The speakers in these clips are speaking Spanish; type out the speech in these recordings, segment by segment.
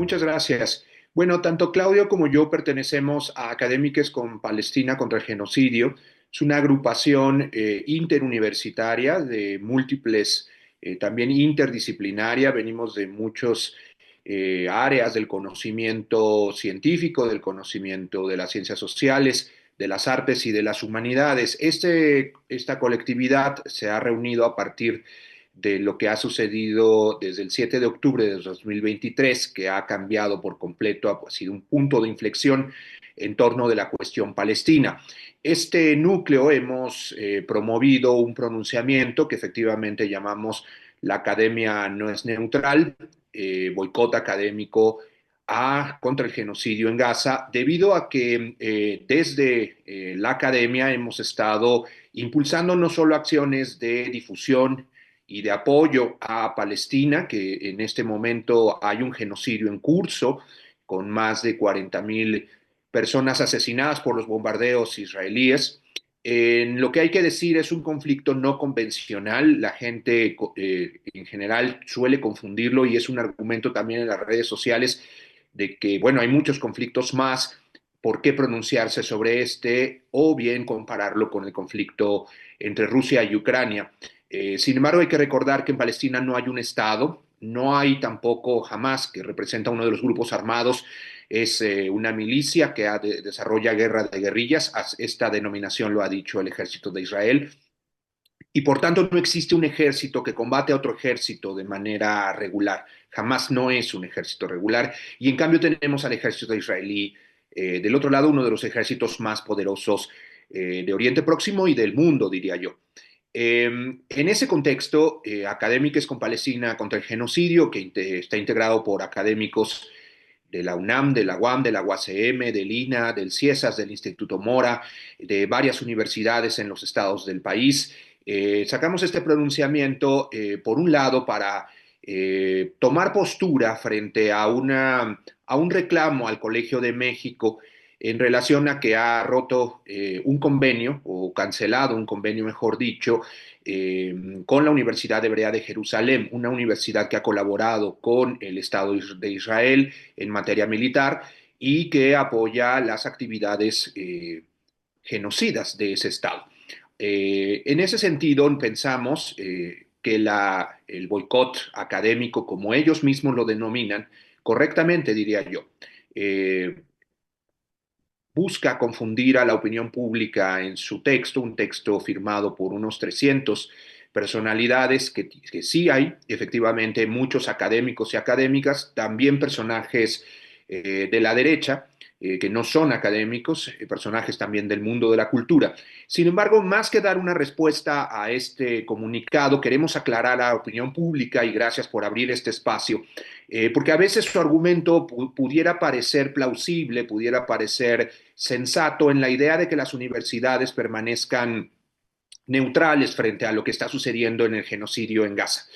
Muchas gracias. Bueno, tanto Claudio como yo pertenecemos a Académicos con Palestina contra el Genocidio. Es una agrupación interuniversitaria de múltiples, también interdisciplinaria. Venimos de muchos áreas del conocimiento científico, del conocimiento de las ciencias sociales, de las artes y de las humanidades. Esta colectividad se ha reunido a partir de lo que ha sucedido desde el 7 de octubre de 2023, que ha cambiado por completo, ha sido un punto de inflexión en torno de la cuestión palestina. Este núcleo hemos promovido un pronunciamiento que efectivamente llamamos la academia no es neutral, boicot académico contra el genocidio en Gaza, debido a que desde la academia hemos estado impulsando no solo acciones de difusión y de apoyo a Palestina, que en este momento hay un genocidio en curso, con más de 40.000 personas asesinadas por los bombardeos israelíes. En lo que hay que decir es un conflicto no convencional. La gente en general suele confundirlo y es un argumento también en las redes sociales de que, bueno, hay muchos conflictos más. ¿Por qué pronunciarse sobre este o bien compararlo con el conflicto entre Rusia y Ucrania? Sin embargo, hay que recordar que en Palestina no hay un Estado, no hay tampoco Hamas, que representa uno de los grupos armados, es una milicia que desarrolla guerra de guerrillas, esta denominación lo ha dicho el ejército de Israel, y por tanto no existe un ejército que combate a otro ejército de manera regular. Jamás no es un ejército regular, y en cambio tenemos al ejército israelí del otro lado, uno de los ejércitos más poderosos de Oriente Próximo y del mundo, diría yo. En ese contexto, Académicos con Palestina contra el Genocidio, que está integrado por académicos de la UNAM, de la UAM, de la UACM, del INA, del CIESAS, del Instituto Mora, de varias universidades en los estados del país. Sacamos este pronunciamiento, por un lado, para tomar postura frente a un reclamo al Colegio de México en relación a que ha roto un convenio, o cancelado un convenio, mejor dicho, con la Universidad Hebrea de Jerusalén, una universidad que ha colaborado con el Estado de Israel en materia militar y que apoya las actividades genocidas de ese Estado. En ese sentido, pensamos que el boicot académico, como ellos mismos lo denominan, correctamente diría yo, eh, busca confundir a la opinión pública en su texto, un texto firmado por unos 300 personalidades que sí hay, efectivamente, muchos académicos y académicas, también personajes de la derecha, que no son académicos, personajes también del mundo de la cultura. Sin embargo, más que dar una respuesta a este comunicado, queremos aclarar a la opinión pública, y gracias por abrir este espacio, porque a veces su argumento pudiera parecer plausible, pudiera parecer sensato en la idea de que las universidades permanezcan neutrales frente a lo que está sucediendo en el genocidio en Gaza.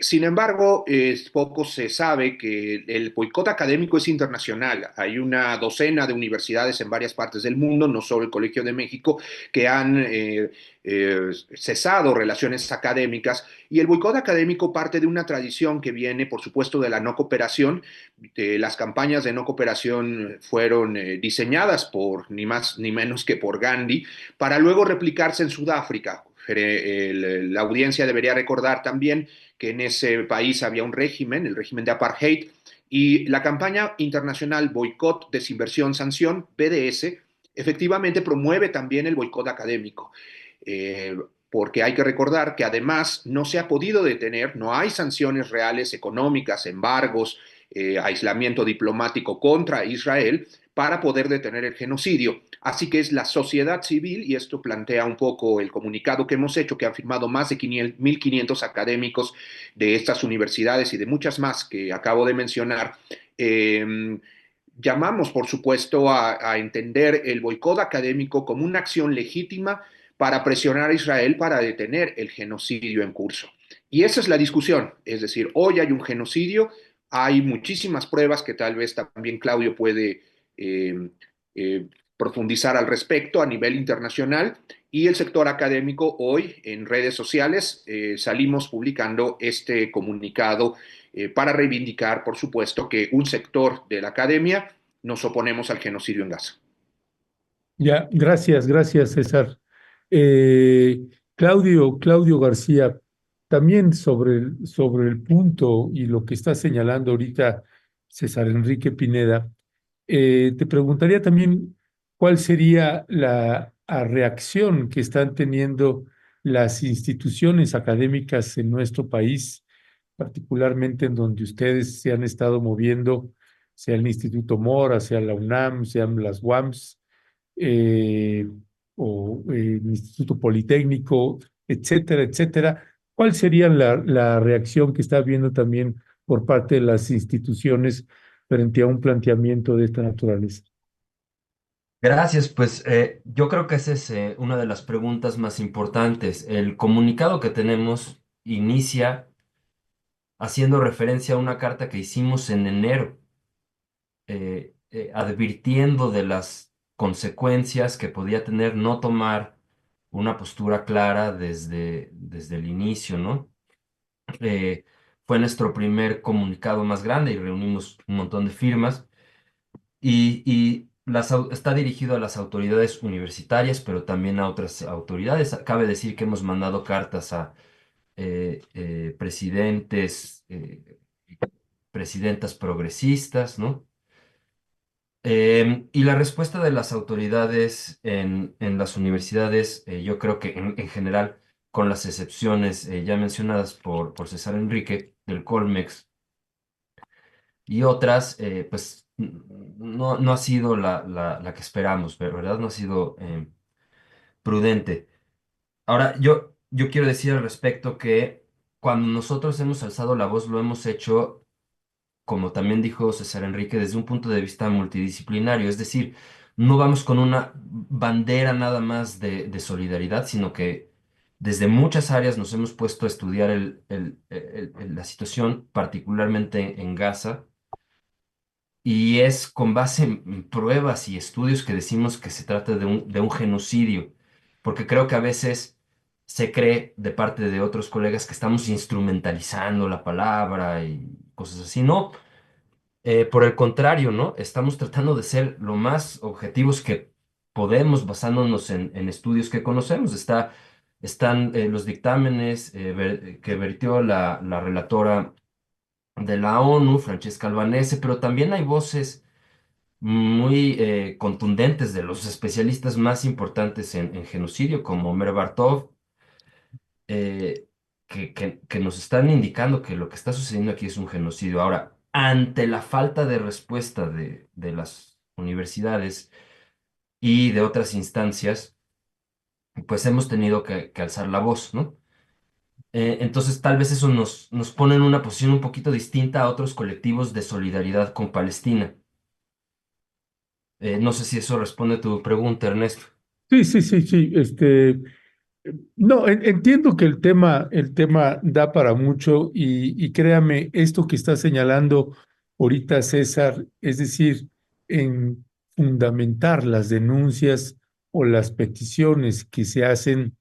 Sin embargo, poco se sabe que el boicot académico es internacional. Hay una docena de universidades en varias partes del mundo, no solo el Colegio de México, que han cesado relaciones académicas, y el boicot académico parte de una tradición que viene, por supuesto, de la no cooperación. Las campañas de no cooperación fueron diseñadas por ni más ni menos que por Gandhi, para luego replicarse en Sudáfrica. La audiencia debería recordar también que en ese país había un régimen, el régimen de apartheid, y la campaña internacional Boicot, Desinversión, Sanción, BDS, efectivamente promueve también el boicot académico. Porque hay que recordar que además no se ha podido detener, no hay sanciones reales económicas, embargos, aislamiento diplomático contra Israel para poder detener el genocidio. Así que es la sociedad civil, y esto plantea un poco el comunicado que hemos hecho, que han firmado más de 1.500 académicos de estas universidades y de muchas más que acabo de mencionar. Llamamos, por supuesto, a entender el boicot académico como una acción legítima para presionar a Israel para detener el genocidio en curso. Y esa es la discusión, es decir, hoy hay un genocidio, hay muchísimas pruebas que tal vez también Claudio puede eh, eh, profundizar al respecto a nivel internacional, y el sector académico hoy en redes sociales salimos publicando este comunicado para reivindicar, por supuesto, que un sector de la academia nos oponemos al genocidio en Gaza. Ya, gracias, gracias, César. Claudio García, también sobre el punto y lo que está señalando ahorita César Enrique Pineda, te preguntaría también cuál sería la reacción que están teniendo las instituciones académicas en nuestro país, particularmente en donde ustedes se han estado moviendo, sea el Instituto Mora, sea la UNAM, sean las UAMS, eh, el Instituto Politécnico, etcétera, etcétera. ¿Cuál sería la reacción que está habiendo también por parte de las instituciones frente a un planteamiento de esta naturaleza? Gracias, pues yo creo que esa es una de las preguntas más importantes. El comunicado que tenemos inicia haciendo referencia a una carta que hicimos en enero, advirtiendo de las consecuencias que podía tener no tomar una postura clara desde el inicio, ¿no? Eh, Fue nuestro primer comunicado más grande y reunimos un montón de firmas. Está dirigido a las autoridades universitarias, pero también a otras autoridades. Cabe decir que hemos mandado cartas a presidentes, presidentas progresistas, ¿no? Y la respuesta de las autoridades en las universidades, yo creo que en general, con las excepciones ya mencionadas por César Enrique del Colmex, y otras, pues no ha sido la que esperamos, ¿verdad? No ha sido prudente. Ahora, yo quiero decir al respecto que cuando nosotros hemos alzado la voz, lo hemos hecho, como también dijo César Enrique, desde un punto de vista multidisciplinario, es decir, no vamos con una bandera nada más de solidaridad, sino que desde muchas áreas nos hemos puesto a estudiar la situación, particularmente en Gaza. Y es con base en pruebas y estudios que decimos que se trata de un genocidio, porque creo que a veces se cree de parte de otros colegas que estamos instrumentalizando la palabra y cosas así. No, por el contrario, ¿no? Estamos tratando de ser lo más objetivos que podemos basándonos en estudios que conocemos. Están los dictámenes que vertió la relatora de la ONU, Francesca Albanese, pero también hay voces muy contundentes de los especialistas más importantes en genocidio, como Omer Bartov, eh, que nos están indicando que lo que está sucediendo aquí es un genocidio. Ahora, ante la falta de respuesta de las universidades y de otras instancias, pues hemos tenido que alzar la voz, ¿no? Entonces, tal vez eso nos pone en una posición un poquito distinta a otros colectivos de solidaridad con Palestina. No sé si eso responde a tu pregunta, Ernesto. Sí, sí, sí, sí. No, entiendo que el tema da para mucho y créame, esto que está señalando ahorita César, es decir, en fundamentar las denuncias o las peticiones que se hacen,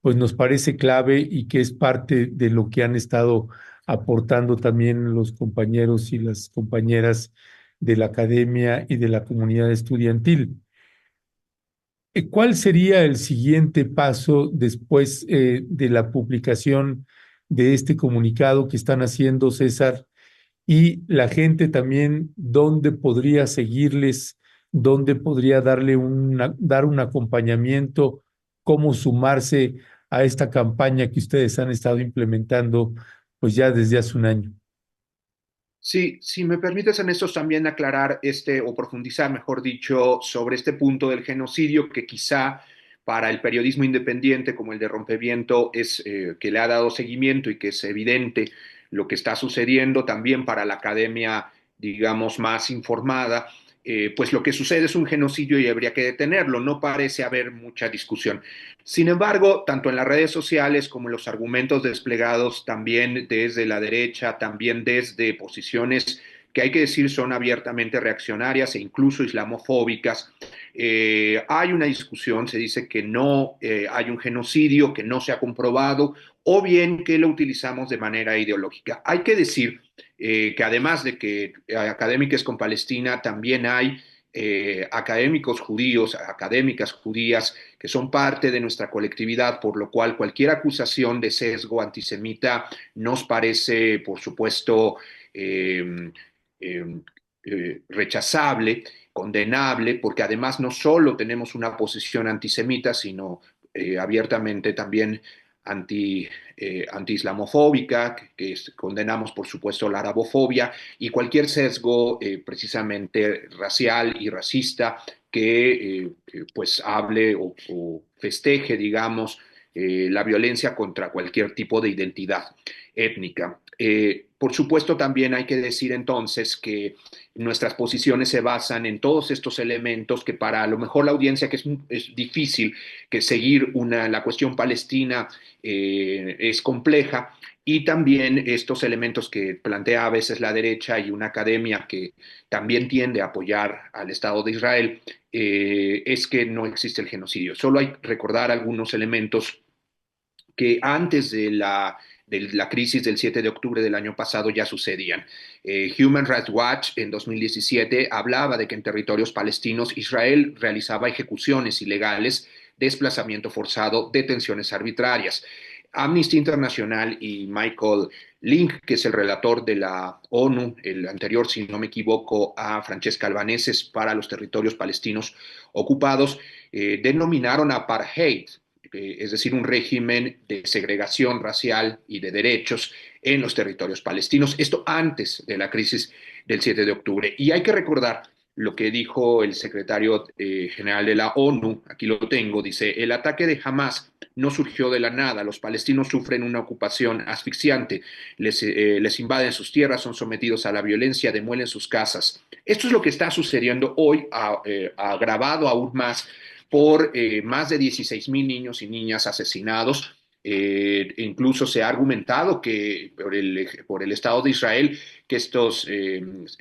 pues nos parece clave y que es parte de lo que han estado aportando también los compañeros y las compañeras de la academia y de la comunidad estudiantil. ¿Cuál sería el siguiente paso después de la publicación de este comunicado que están haciendo, César? Y la gente también, ¿dónde podría seguirles? ¿Dónde podría dar un acompañamiento? ¿Cómo sumarse a esta campaña que ustedes han estado implementando pues ya desde hace un año? Sí, si me permites, Ernesto, también aclarar o profundizar, mejor dicho, sobre este punto del genocidio que quizá para el periodismo independiente como el de Rompeviento que le ha dado seguimiento y que es evidente lo que está sucediendo, también para la academia, digamos, más informada, pues lo que sucede es un genocidio y habría que detenerlo. No parece haber mucha discusión. Sin embargo, tanto en las redes sociales como en los argumentos desplegados también desde la derecha, también desde posiciones que hay que decir son abiertamente reaccionarias e incluso islamofóbicas. Hay una discusión, se dice que no hay un genocidio, que no se ha comprobado, o bien que lo utilizamos de manera ideológica. Hay que decir que además de que académicos con Palestina, también hay académicos judíos, académicas judías, que son parte de nuestra colectividad, por lo cual cualquier acusación de sesgo antisemita nos parece, por supuesto, eh, eh, rechazable, condenable, porque además no solo tenemos una posición antisemita, sino abiertamente también anti-islamofóbica, condenamos por supuesto la arabofobia y cualquier sesgo precisamente racial y racista que pues hable o festeje, digamos, la violencia contra cualquier tipo de identidad étnica. Por supuesto, también hay que decir entonces que nuestras posiciones se basan en todos estos elementos que para a lo mejor la audiencia que es difícil que seguir la cuestión palestina es compleja y también estos elementos que plantea a veces la derecha y una academia que también tiende a apoyar al Estado de Israel es que no existe el genocidio. Solo hay que recordar algunos elementos que antes de la crisis del 7 de octubre del año pasado ya sucedían. Human Rights Watch en 2017 hablaba de que en territorios palestinos Israel realizaba ejecuciones ilegales, desplazamiento forzado, detenciones arbitrarias. Amnesty International y Michael Link, que es el relator de la ONU, el anterior, si no me equivoco, a Francesca Albanese para los territorios palestinos ocupados, denominaron apartheid, es decir, un régimen de segregación racial y de derechos en los territorios palestinos. Esto antes de la crisis del 7 de octubre. Y hay que recordar lo que dijo el secretario general de la ONU, aquí lo tengo, dice, el ataque de Hamas no surgió de la nada, los palestinos sufren una ocupación asfixiante, les invaden sus tierras, son sometidos a la violencia, demuelen sus casas. Esto es lo que está sucediendo hoy, agravado aún más por más de 16,000 niños y niñas asesinados. Incluso se ha argumentado que por el Estado de Israel que estos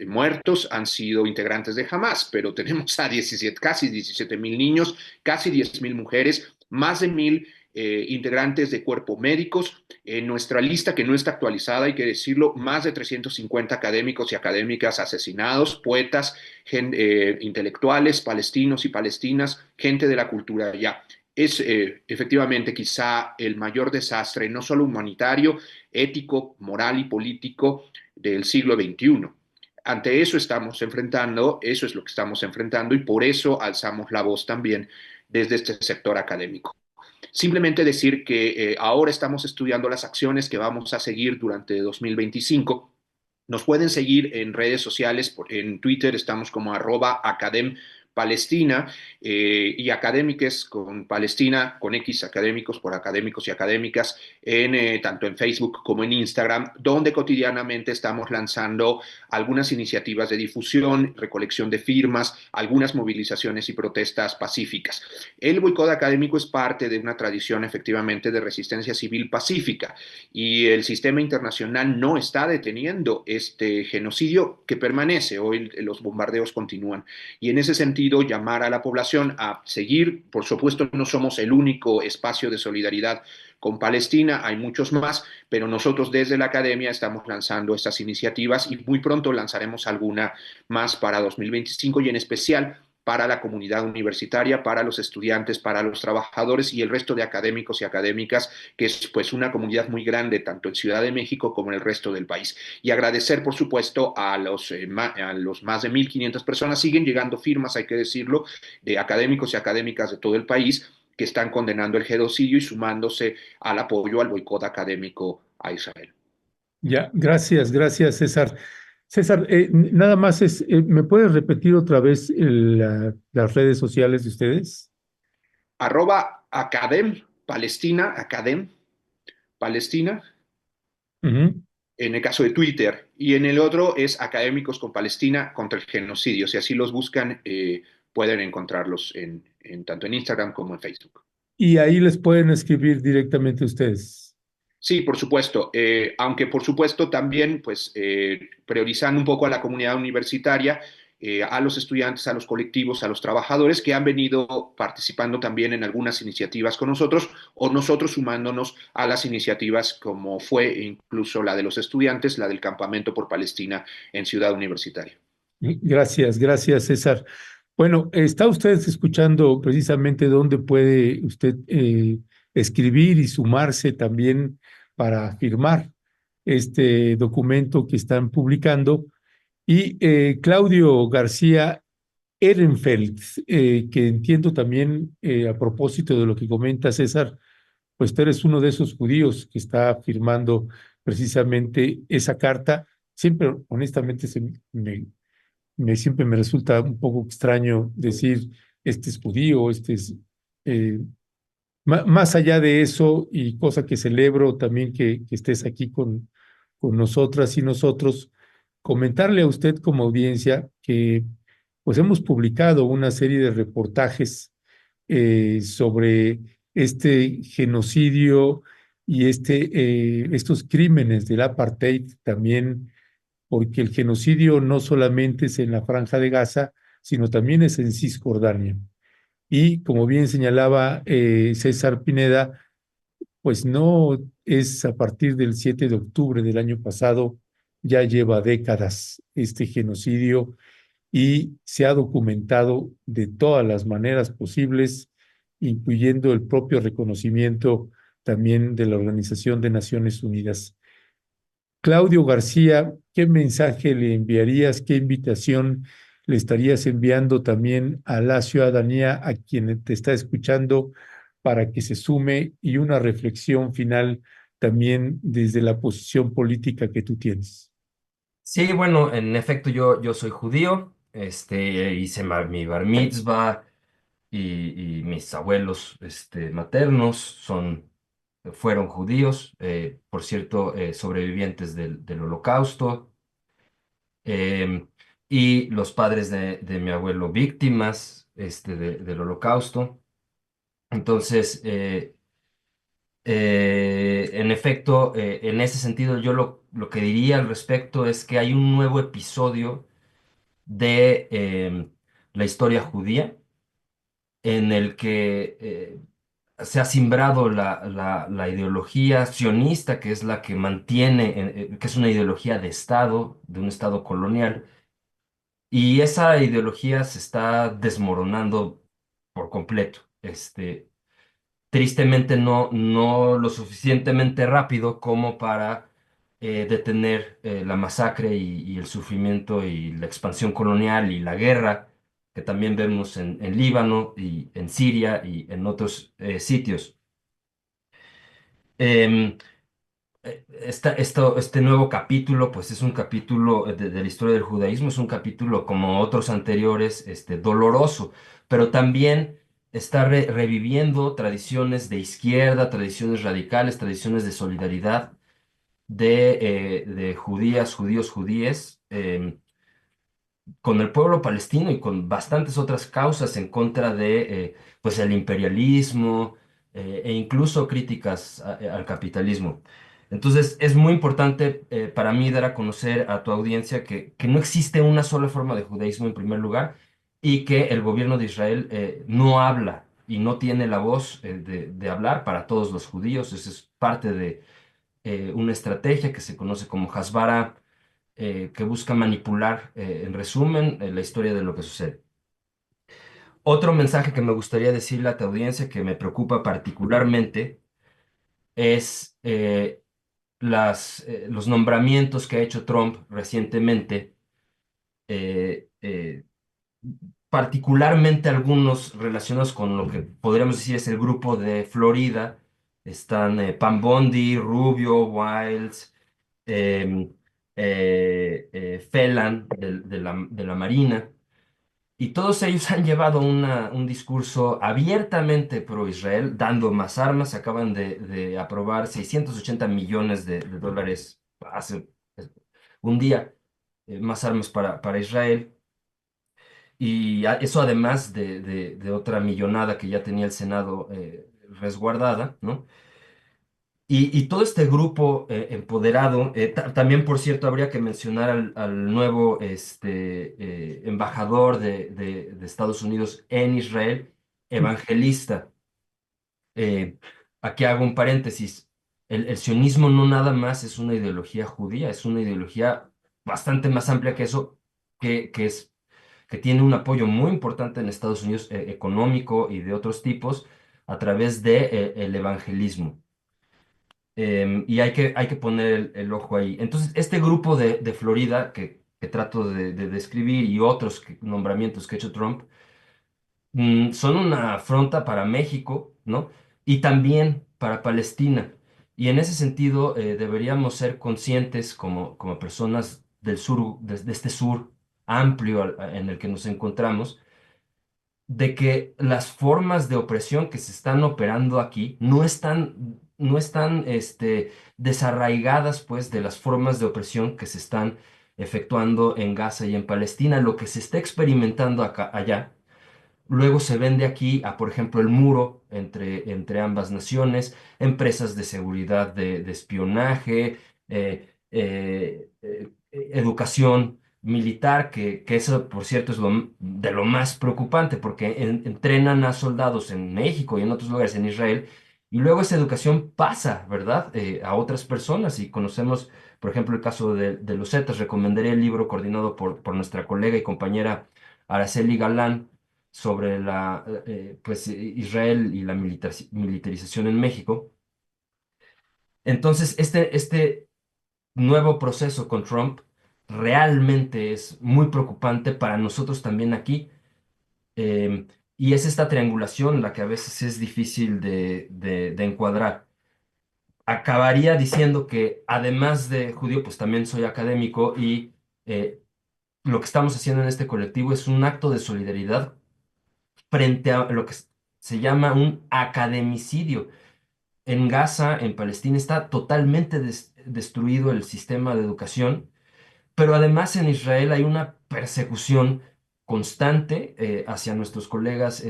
muertos han sido integrantes de Hamas, pero tenemos a 17, casi 17,000 niños, casi 10,000 mujeres, más de 1,000 integrantes de cuerpo médicos. En nuestra lista, que no está actualizada, hay que decirlo, más de 350 académicos y académicas asesinados, poetas, intelectuales, palestinos y palestinas, gente de la cultura ya. Es efectivamente quizá el mayor desastre, no solo humanitario, ético, moral y político del siglo XXI. Ante eso estamos enfrentando, eso es lo que estamos enfrentando y por eso alzamos la voz también desde este sector académico. Simplemente decir que ahora estamos estudiando las acciones que vamos a seguir durante 2025. Nos pueden seguir en redes sociales, en Twitter estamos como @academpalestina y académiques con Palestina, con X académicos por académicos y académicas, tanto en Facebook como en Instagram, donde cotidianamente estamos lanzando algunas iniciativas de difusión, recolección de firmas, algunas movilizaciones y protestas pacíficas. El boicot académico es parte de una tradición efectivamente de resistencia civil pacífica y el sistema internacional no está deteniendo este genocidio que permanece. Hoy los bombardeos continúan y en ese sentido llamar a la población a seguir. Por supuesto, no somos el único espacio de solidaridad con Palestina, hay muchos más, pero nosotros desde la academia estamos lanzando estas iniciativas y muy pronto lanzaremos alguna más para 2025 y en especial para la comunidad universitaria, para los estudiantes, para los trabajadores y el resto de académicos y académicas, que es pues una comunidad muy grande tanto en Ciudad de México como en el resto del país. Y agradecer, por supuesto, a los más de 1,500 personas, siguen llegando firmas, hay que decirlo, de académicos y académicas de todo el país que están condenando el genocidio y sumándose al apoyo al boicot académico a Israel. Ya, gracias, César. César, nada más ¿me puedes repetir otra vez las redes sociales de ustedes? @academ Palestina, academ Palestina, Ujú. en el caso de Twitter, y en el otro es Académicos con Palestina contra el Genocidio. Si así los buscan, pueden encontrarlos tanto en Instagram como en Facebook. Y ahí les pueden escribir directamente ustedes. Sí, por supuesto. Aunque por supuesto también, pues, priorizando un poco a la comunidad universitaria, a los estudiantes, a los colectivos, a los trabajadores que han venido participando también en algunas iniciativas con nosotros o nosotros sumándonos a las iniciativas como fue incluso la de los estudiantes, la del Campamento por Palestina en Ciudad Universitaria. Gracias, gracias, César. Bueno, está usted escuchando precisamente dónde puede usted escribir y sumarse también para firmar este documento que están publicando. Y Claudio García Ehrenfeld, que entiendo también a propósito de lo que comenta César, pues tú eres uno de esos judíos que está firmando precisamente esa carta. Siempre, honestamente, siempre me resulta un poco extraño decir, este es judío, este es... eh, más allá de eso, y cosa que celebro también que estés aquí con nosotras y nosotros, comentarle a usted como audiencia que pues hemos publicado una serie de reportajes sobre este genocidio y estos crímenes del apartheid también, porque el genocidio no solamente es en la Franja de Gaza, sino también es en Cisjordania. Y como bien señalaba César Pineda, pues no es a partir del 7 de octubre del año pasado, ya lleva décadas este genocidio y se ha documentado de todas las maneras posibles, incluyendo el propio reconocimiento también de la Organización de Naciones Unidas. Claudio García, ¿qué mensaje le enviarías, qué invitación le estarías enviando también a la ciudadanía, a quien te está escuchando, para que se sume y una reflexión final también desde la posición política que tú tienes? Sí, bueno, en efecto yo soy judío, hice mi bar mitzvah y mis abuelos maternos fueron judíos, por cierto, sobrevivientes del Holocausto, em, y los padres de mi abuelo víctimas del Holocausto. Entonces, en efecto, en ese sentido, yo lo que diría al respecto es que hay un nuevo episodio de la historia judía en el que se ha simbrado la ideología sionista, que es la que mantiene, que es una ideología de Estado, de un Estado colonial, y esa ideología se está desmoronando por completo. Tristemente no lo suficientemente rápido como para detener la masacre y el sufrimiento y la expansión colonial y la guerra que también vemos en Líbano y en Siria y en otros sitios. Em, este nuevo capítulo, pues es un capítulo de la historia del judaísmo, es un capítulo como otros anteriores, doloroso, pero también está reviviendo tradiciones de izquierda, tradiciones radicales, tradiciones de solidaridad de judías, judíos, judíes. Con el pueblo palestino y con bastantes otras causas en contra de pues el imperialismo e incluso críticas al capitalismo. Entonces es muy importante para mí dar a conocer a tu audiencia que no existe una sola forma de judaísmo en primer lugar y que el gobierno de Israel no habla y no tiene la voz de hablar para todos los judíos. Eso es parte de una estrategia que se conoce como Hasbara, que busca manipular, en resumen, la historia de lo que sucede. Otro mensaje que me gustaría decirle a tu audiencia que me preocupa particularmente es los nombramientos que ha hecho Trump recientemente, eh, eh, particularmente algunos relacionados con lo que podríamos decir es el grupo de Florida. Están Pam Bondi, Rubio, Wiles, em, Phelan de la Marina, y todos ellos han llevado un discurso abiertamente pro-Israel, dando más armas. Acaban de aprobar 680 millones de dólares hace un día, más armas para Israel. Y eso además de otra millonada que ya tenía el Senado resguardada, ¿no? Y todo este grupo empoderado, también por cierto habría que mencionar al nuevo embajador de Estados Unidos en Israel, evangelista. Eh, Aquí hago un paréntesis. El sionismo no nada más es una ideología judía, es una ideología bastante más amplia que eso, que tiene un apoyo muy importante en Estados Unidos, económico y de otros tipos, a través de, el evangelismo. Y hay que poner el ojo ahí. Entonces, este grupo de Florida que trato de describir y otros nombramientos que ha hecho Trump, son una afronta para México, ¿no? Y también para Palestina. Y en ese sentido, deberíamos ser conscientes como personas del sur, de este sur amplio en el que nos encontramos, de que las formas de opresión que se están operando aquí no están desarraigadas, pues, de las formas de opresión que se están efectuando en Gaza y en Palestina. Lo que se está experimentando allá luego se vende aquí a, por ejemplo, el muro entre ambas naciones, empresas de seguridad de espionaje, educación militar, que eso, por cierto, es de lo más preocupante, porque entrenan a soldados en México y en otros lugares, en Israel, y luego esa educación pasa, ¿verdad?, a otras personas. Y conocemos, por ejemplo, el caso de los Zetas. Recomendaré el libro coordinado por nuestra colega y compañera Araceli Galán sobre Israel y la militarización en México. Entonces, este nuevo proceso con Trump realmente es muy preocupante para nosotros también aquí. Y es esta triangulación la que a veces es difícil de encuadrar. Acabaría diciendo que además de judío, pues también soy académico, y lo que estamos haciendo en este colectivo es un acto de solidaridad frente a lo que se llama un academicidio. En Gaza, en Palestina, está totalmente destruido el sistema de educación, pero además en Israel hay una persecución constante hacia nuestros colegas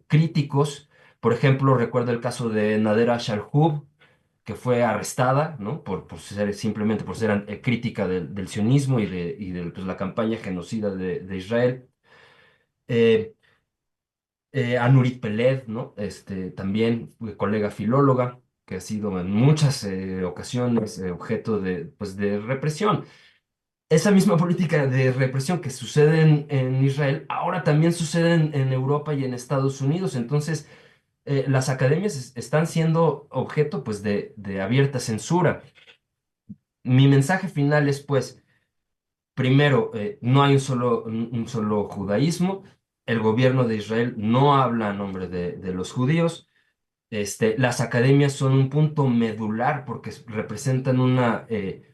críticos. Por ejemplo, recuerdo el caso de Nadera Shalhoub, que fue arrestada, ¿no? Por ser, simplemente por ser crítica del sionismo y de pues, la campaña genocida de Israel. Eh, a Nurit Peled, ¿no? También colega filóloga, que ha sido en muchas ocasiones objeto pues, de represión. Esa misma política de represión que sucede en Israel, ahora también sucede en Europa y en Estados Unidos. Entonces, las academias están siendo objeto, pues, de abierta censura. Mi mensaje final es, pues, primero, no hay un solo judaísmo. El gobierno de Israel no habla a nombre de los judíos. Las academias son un punto medular porque representan una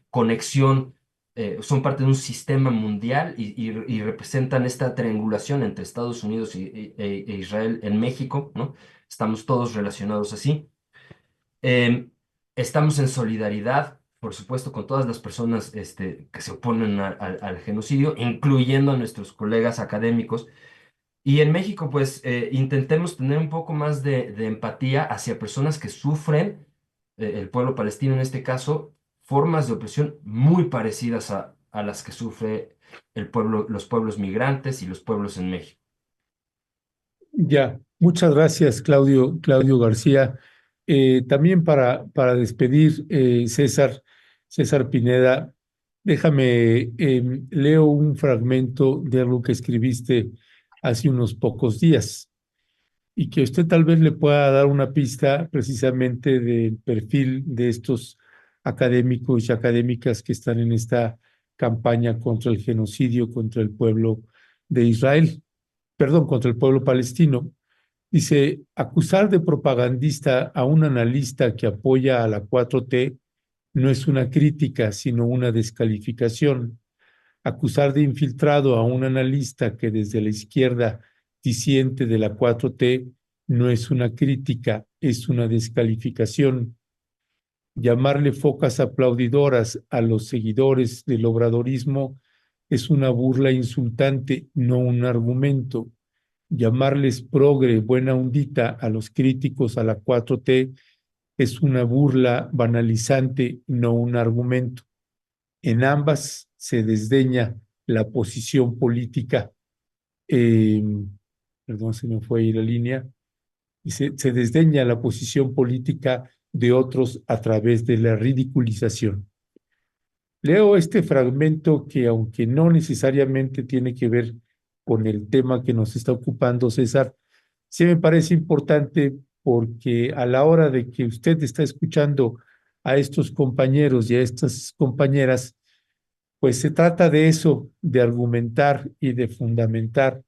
conexión, son parte de un sistema mundial y representan esta triangulación entre Estados Unidos e Israel en México, ¿no? Estamos todos relacionados así. Eh, Estamos en solidaridad, por supuesto, con todas las personas que se oponen al genocidio, incluyendo a nuestros colegas académicos. Y en México, pues, intentemos tener un poco más de empatía hacia personas que sufren, el pueblo palestino en este caso, formas de opresión muy parecidas a las que sufre los pueblos migrantes y los pueblos en México. Ya, muchas gracias, Claudio García. También para despedir, César Pineda, déjame, leo un fragmento de algo que escribiste hace unos pocos días y que usted tal vez le pueda dar una pista precisamente del perfil de estos académicos y académicas que están en esta campaña contra el genocidio contra el pueblo de Israel, perdón, contra el pueblo palestino. Dice, acusar de propagandista a un analista que apoya a la 4T no es una crítica, sino una descalificación. Acusar de infiltrado a un analista que desde la izquierda disiente de la 4T no es una crítica, es una descalificación. Llamarle focas aplaudidoras a los seguidores del obradorismo es una burla insultante, no un argumento. Llamarles progre, buena ondita a los críticos a la 4T es una burla banalizante, no un argumento. En ambas se desdeña la posición política, eh, perdón, se me fue ahí la línea, y se desdeña la posición política de otros a través de la ridiculización. Leo este fragmento que, aunque no necesariamente tiene que ver con el tema que nos está ocupando, César, sí me parece importante porque a la hora de que usted está escuchando a estos compañeros y a estas compañeras, pues se trata de eso, de argumentar y de fundamentar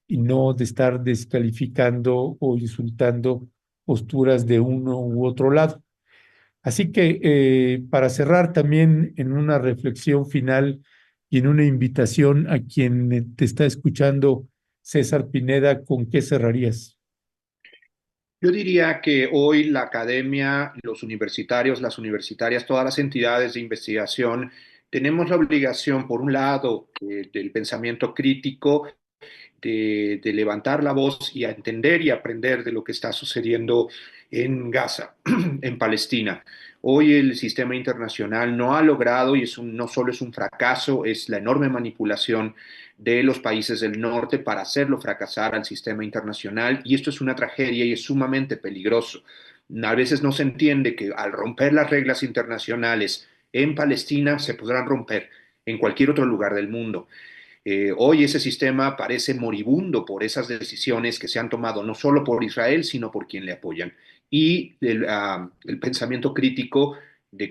y no de estar descalificando o insultando posturas de uno u otro lado. Así que para cerrar también en una reflexión final y en una invitación a quien te está escuchando, César Pineda, ¿con qué cerrarías? Yo diría que hoy la academia, los universitarios, las universitarias, todas las entidades de investigación, tenemos la obligación, por un lado, del pensamiento crítico, de levantar la voz y a entender y aprender de lo que está sucediendo en Gaza, en Palestina. Hoy el sistema internacional no ha logrado, y no solo es un fracaso, es la enorme manipulación de los países del norte para hacerlo fracasar al sistema internacional, y esto es una tragedia y es sumamente peligroso. A veces no se entiende que al romper las reglas internacionales en Palestina se podrán romper en cualquier otro lugar del mundo. Hoy ese sistema parece moribundo por esas decisiones que se han tomado no solo por Israel, sino por quien le apoyan. Y el pensamiento crítico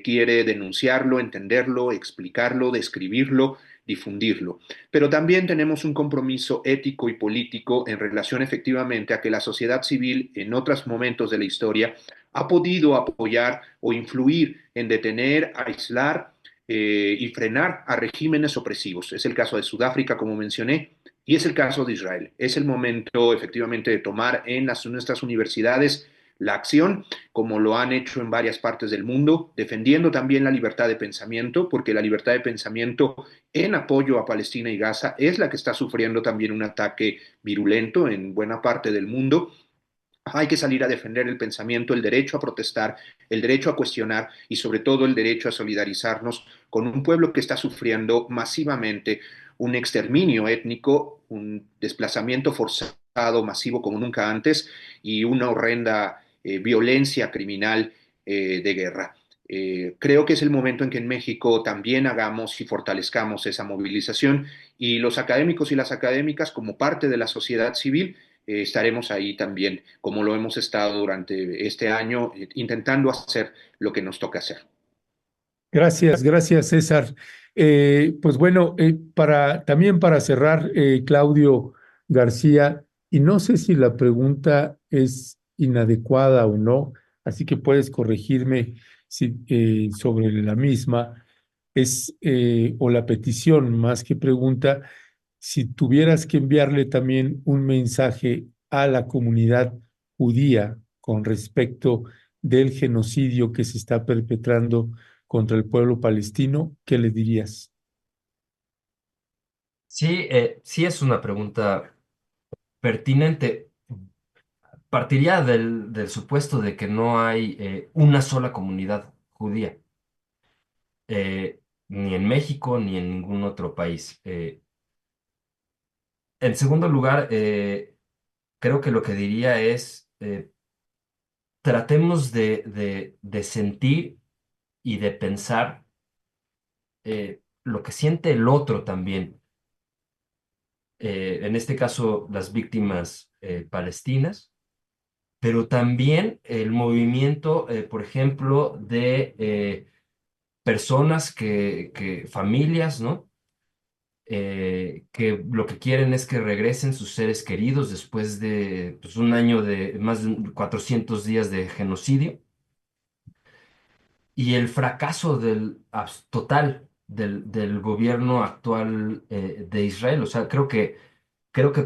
quiere denunciarlo, entenderlo, explicarlo, describirlo, difundirlo. Pero también tenemos un compromiso ético y político en relación efectivamente a que la sociedad civil en otros momentos de la historia ha podido apoyar o influir en detener, aislar y frenar a regímenes opresivos. Es el caso de Sudáfrica, como mencioné, y es el caso de Israel. Es el momento efectivamente de tomar en nuestras universidades la acción, como lo han hecho en varias partes del mundo, defendiendo también la libertad de pensamiento, porque la libertad de pensamiento en apoyo a Palestina y Gaza es la que está sufriendo también un ataque virulento en buena parte del mundo. Hay que salir a defender el pensamiento, el derecho a protestar, el derecho a cuestionar y sobre todo el derecho a solidarizarnos con un pueblo que está sufriendo masivamente un exterminio étnico, un desplazamiento forzado masivo como nunca antes y una horrenda violencia criminal de guerra. Creo que es el momento en que en México también hagamos y fortalezcamos esa movilización y los académicos y las académicas como parte de la sociedad civil estaremos ahí también, como lo hemos estado durante este año, intentando hacer lo que nos toca hacer. Gracias, gracias, César. Pues bueno, también para cerrar, Claudio García, y no sé si la pregunta es inadecuada o no, así que puedes corregirme sobre la misma, o la petición más que pregunta, si tuvieras que enviarle también un mensaje a la comunidad judía con respecto del genocidio que se está perpetrando contra el pueblo palestino, ¿qué le dirías? Sí, sí es una pregunta pertinente. Partiría del supuesto de que no hay una sola comunidad judía, ni en México ni en ningún otro país. En segundo lugar, creo que lo que diría es, tratemos de sentir y de pensar lo que siente el otro también. En este caso, las víctimas palestinas, pero también el movimiento, por ejemplo, de personas familias, ¿no? Que lo que quieren es que regresen sus seres queridos después de pues, un año de más de 400 días de genocidio y el fracaso total del gobierno actual de Israel. O sea, creo que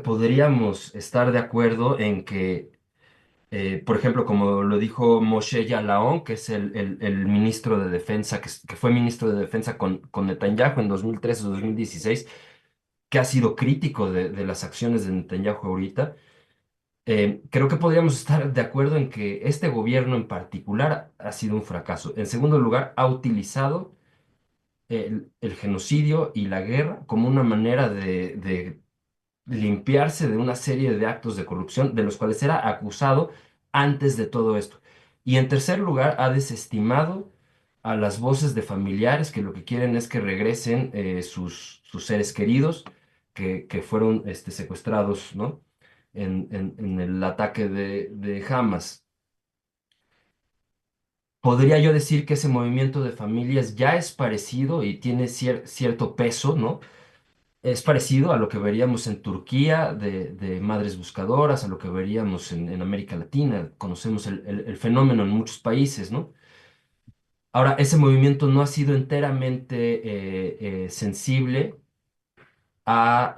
podríamos estar de acuerdo en que por ejemplo, como lo dijo Moshe Ya'alon, que es el ministro de Defensa, que fue ministro de Defensa con Netanyahu en 2013-2016, que ha sido crítico de las acciones de Netanyahu ahorita, Creo que podríamos estar de acuerdo en que este gobierno en particular ha sido un fracaso. En segundo lugar, ha utilizado el genocidio y la guerra como una manera de limpiarse de una serie de actos de corrupción de los cuales era acusado antes de todo esto. Y en tercer lugar, ha desestimado a las voces de familiares que lo que quieren es que regresen sus seres queridos que fueron secuestrados, ¿no? En el ataque de Hamas. Podría yo decir que ese movimiento de familias ya es parecido y tiene cierto peso, ¿no? Es parecido a lo que veríamos en Turquía de madres buscadoras, a lo que veríamos en América Latina. Conocemos el fenómeno en muchos países, ¿no? Ahora, ese movimiento no ha sido enteramente sensible a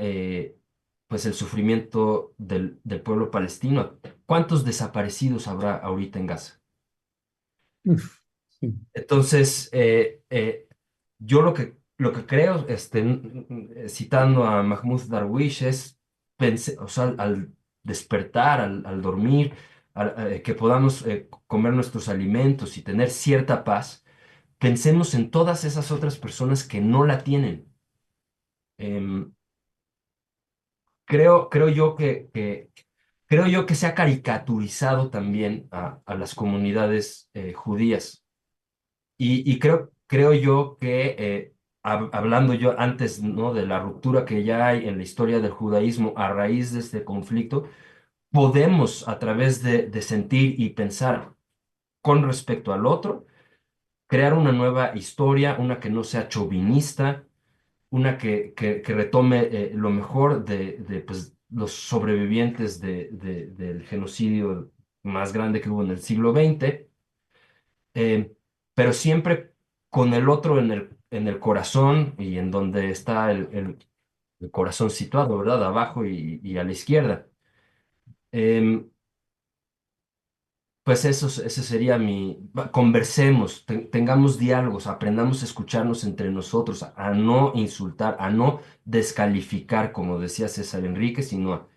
pues el sufrimiento del pueblo palestino. ¿Cuántos desaparecidos habrá ahorita en Gaza? Uf, sí. Entonces, yo lo que creo, citando a Mahmoud Darwish, es o sea, al despertar, al dormir, que podamos comer nuestros alimentos y tener cierta paz, pensemos en todas esas otras personas que no la tienen. Em, creo yo creo yo que se ha caricaturizado también a las comunidades judías. Y creo yo que, hablando yo antes, ¿no? De la ruptura que ya hay en la historia del judaísmo a raíz de este conflicto, podemos a través de sentir y pensar con respecto al otro, crear una nueva historia, una que no sea chauvinista, una que retome lo mejor de pues, los sobrevivientes del genocidio más grande que hubo en el siglo XX, eh, pero siempre con el otro en el corazón y en donde está el corazón situado, ¿verdad? Abajo y a la izquierda. Em, pues ese sería conversemos, tengamos diálogos, aprendamos a escucharnos entre nosotros, a no insultar, a no descalificar, como decía César Enrique, sino a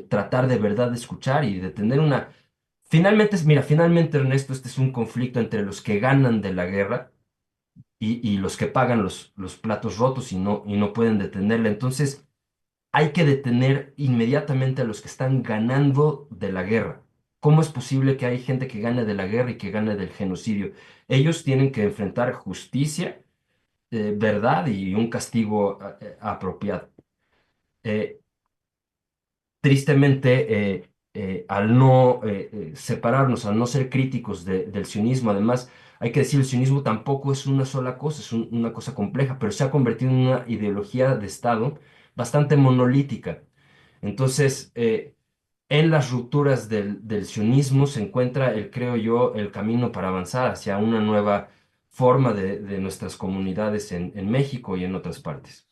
tratar de verdad de escuchar y de tener una... Finalmente, mira, finalmente, Ernesto, este es un conflicto entre los que ganan de la guerra y los que pagan los platos rotos y no pueden detenerla. Entonces, hay que detener inmediatamente a los que están ganando de la guerra. ¿Cómo es posible que hay gente que gane de la guerra y que gane del genocidio? Ellos tienen que enfrentar justicia, verdad y un castigo apropiado. Eh, Tristemente, al no separarnos, al no ser críticos del sionismo, además, hay que decir, el sionismo tampoco es una sola cosa, es una cosa compleja, pero se ha convertido en una ideología de Estado bastante monolítica. Entonces, en las rupturas del sionismo se encuentra, creo yo, el camino para avanzar hacia una nueva forma de nuestras comunidades en México y en otras partes.